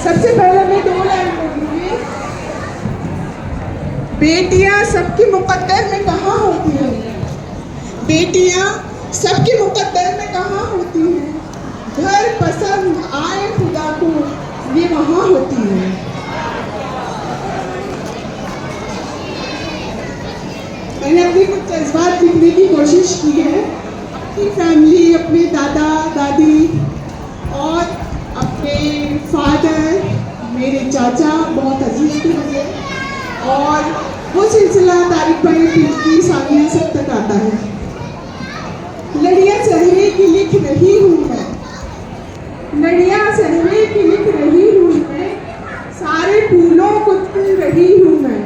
सबसे पहले मैं 2 लाइन बोलूँगी। बेटियां सबकी मुकद्दर में कहाँ होती हैं? बेटियां सबकी मुकद्दर में कहाँ होती हैं? घर पसंद आए खुदा को, ये वहाँ होती है। मैंने अपनी कुछ जज्बात लिखने की कोशिश की है। अपनी फैमिली, अपने दादा दादी और अपने फादर, मेरे चाचा बहुत अजीज थे मुझे, और वो सिलसिला तारिक भाई, पिंकी, सानिया सब तक आता है। लड़ियाँ चेहरे की लिख रही हूँ मैं, लड़ियाँ चेहरे की लिख रही हूँ मैं, सारे फूलों को चुन रही हूँ मैं।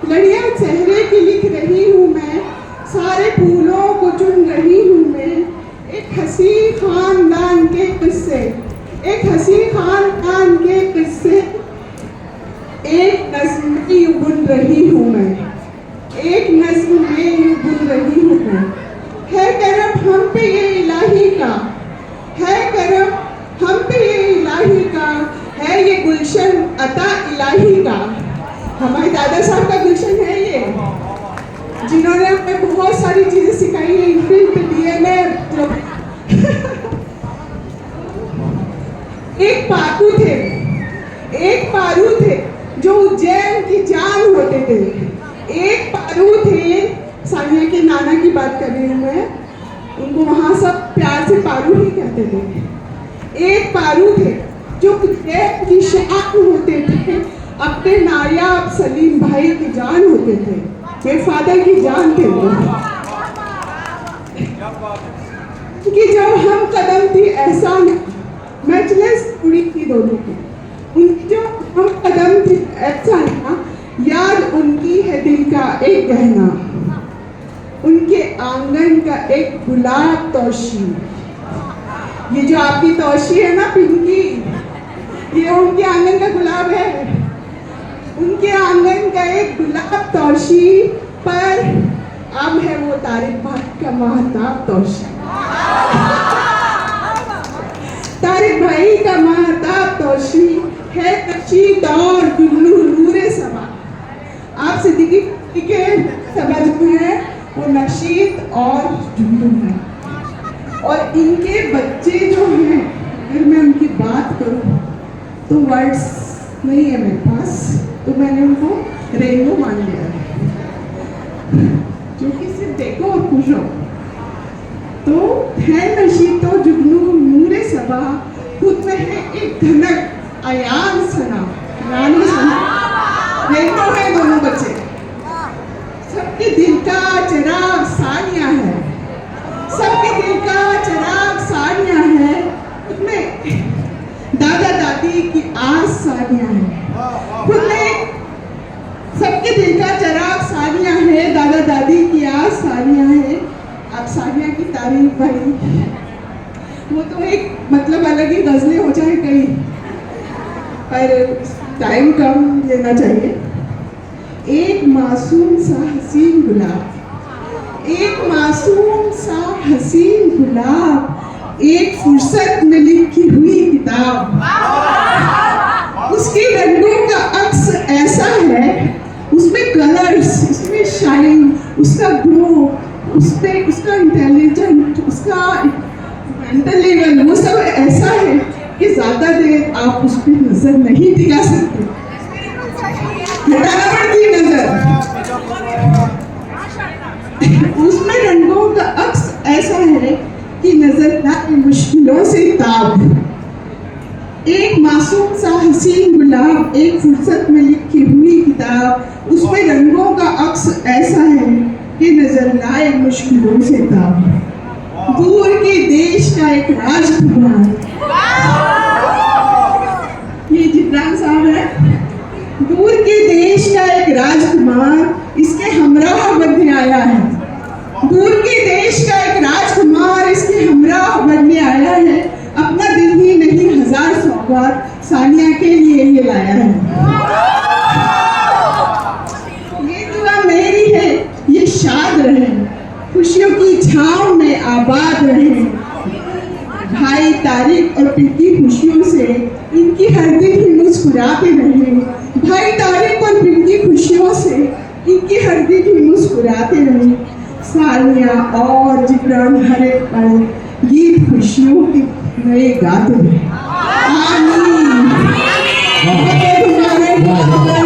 लड़ियाँ चेहरे की लिख रही हूँ मैं, सारे फूलों को चुन रही हूँ मैं। एक हसी खानदान के किस्से, एक हसी खानदान के किस्से, एक नज़्म में यूं बुन रही हूँ मैं, एक नज़्म में यूं बुन रही हूँ मैं। है करम हम पे ये इलाही का, है करम हम पे ये इलाही का, है ये गुलशन अता इलाही का। हमारे दादा साहब का गुलशन है ये, जिन्होंने हमें बहुत सारी चीजें सिखाई है। इनफिल्ट डीएनए एक पारू थे, एक पारू थे जो उज्जैन की जान होते थे। एक पारू थे, सानिया के नाना की बात कर रही हूँ मैं, उनको वहाँ सब प्यार से पारू ही कहते थे। एक पारू थे जो उज्जैन की शान होते थे, अपने नायाब सलीम भाई की जान होते थे, मेरे फादर की जान थे वो। कि जब हम कदम थी एहसान, मैचलेस कुड़ी थी दोनों की, उनकी जो हम कदम थी एहसान, याद उनकी है दिल का एक गहना, उनके आंगन का एक गुलाब तोशी। ये जो आपकी तोशी है ना पिंकी, ये उनके आंगन का गुलाब है। उनके आंगन का एक गुलाब तोशी पर अब है वो तारिक भाई का महताब तोशी। तारिक भाई का महताब तोशी है नशीद और जुगनू नूरे समा। आप सिद्दीकी के समझ में है वो नशीद और जुगनू है। और इनके बच्चे जो हैं, अगर मैं उनकी बात करूं तो वर्ड्स नहीं है मेरे पास, तो मैंने उनको रेनबो मान लिया है, जो कि सिर्फ देखो और खुश हो। तो है नशीद तो जुगनू नूरे सबा, खुद में है एक धनक अयान सना, रानी सना। रेनबो है दोनों बच्चे, सबके दिल का चिराग सानिया है, सबके दिल का चिराग सानिया है, उसमें दादा दादी की आस सानिया है। खुद में सबके दिल का चिराग सानिया है, दादा दादी की आस सानिया है। अब सानिया की तारीफ भाई, वो तो एक मतलब अलग ही गजलें हो जाए कहीं, पर टाइम कम लेना चाहिए। एक मासूम सा हसीन गुलाब, एक मासूम सा हसीन गुलाब, एक फुर्सत में लिखी हुई किताब, उसके रंगों का अक्स ऐसा है, उसमें कलर्स, उसमें शाइन, उसका ग्लो, उसमें उसका इंटेलिजेंट, उसका मेंटल लेवल, वो सब ऐसा है कि ज्यादा देर आप उस पर नजर नहीं टिका सकते, हटाना पड़ती है नजर। उसमें रंगों का अक्स ऐसा है कि नजर लाए मुश्किलों से ताब। एक मासूम सा हसीन गुलाब, एक फुर्सत में लिखी हुई किताब, उसमें रंगों का अक्स ऐसा है कि नजर लाए मुश्किलों से ताब। दूर के देश का एक राजकुमार, ये जिब्रान साहब है, दूर के देश का एक राजकुमार इसके हमराह बनने आया है। दूर के देश का एक राजकुमार इसके हमराह बनने आया है, अपना दिल ही नहीं 1000 सौगात सानिया के लिए ये लाया है। ये दुआ मेरी है ये शाद रहे, खुशियों की छांव में आबाद रहे, भाई तारिक और पिंकी खुशियों से इनकी हर दिन ही मुस्कुराते रहे। भाई तारिक और पिंकी खुशियों से इनकी हर दिन ही मुस्कुराते रहे। सानिया और जिब्रान हर एक पल गीत खुशियों के नए गाते रहे। आमीन।